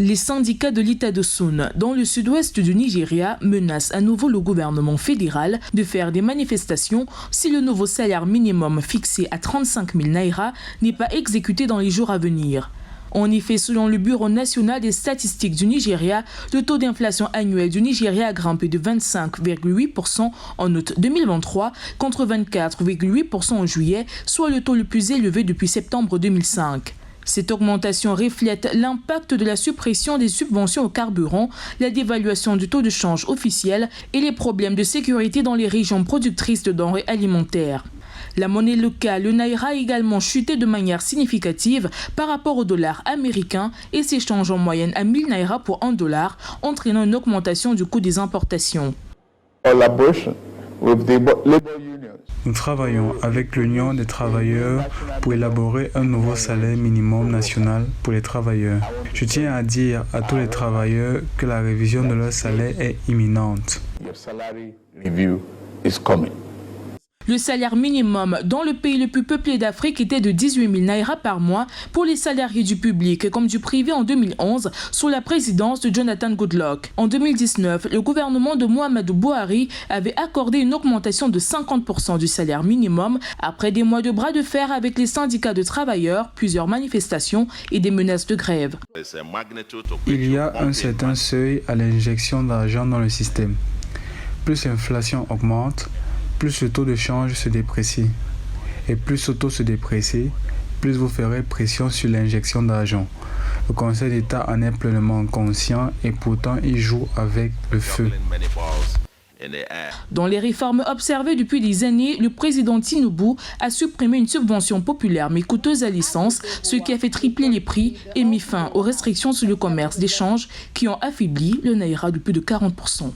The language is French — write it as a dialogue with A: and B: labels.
A: Les syndicats de l'État de Sun, dans le sud-ouest du Nigeria, menacent à nouveau le gouvernement fédéral de faire des manifestations si le nouveau salaire minimum fixé à 35 000 naira n'est pas exécuté dans les jours à venir. En effet, selon le Bureau national des statistiques du Nigeria, le taux d'inflation annuel du Nigeria a grimpé de 25,8% en août 2023 contre 24,8% en juillet, soit le taux le plus élevé depuis septembre 2005. Cette augmentation reflète l'impact de la suppression des subventions au carburant, la dévaluation du taux de change officiel et les problèmes de sécurité dans les régions productrices de denrées alimentaires. La monnaie locale, le naira, a également chuté de manière significative par rapport au dollar américain et s'échange en moyenne à 1000 naira pour $1, entraînant une augmentation du coût des importations.
B: Nous travaillons avec l'Union des travailleurs pour élaborer un nouveau salaire minimum national pour les travailleurs. Je tiens à dire à tous les travailleurs que la révision de leur salaire est imminente.
A: Le salaire minimum dans le pays le plus peuplé d'Afrique était de 18 000 naira par mois pour les salariés du public comme du privé en 2011 sous la présidence de Jonathan Goodluck. En 2019, le gouvernement de Muhammadu Buhari avait accordé une augmentation de 50% du salaire minimum après des mois de bras de fer avec les syndicats de travailleurs, plusieurs manifestations et des menaces de grève.
B: Il y a un certain seuil à l'injection d'argent dans le système. Plus l'inflation augmente, plus le taux de change se déprécie. Et plus ce taux se déprécie, plus vous ferez pression sur l'injection d'argent. Le Conseil d'État en est pleinement conscient et pourtant il joue avec le feu.
A: Dans les réformes observées depuis des années, le président Tinubu a supprimé une subvention populaire mais coûteuse à licence, ce qui a fait tripler les prix et mis fin aux restrictions sur le commerce d'échange qui ont affaibli le naira de plus de 40%.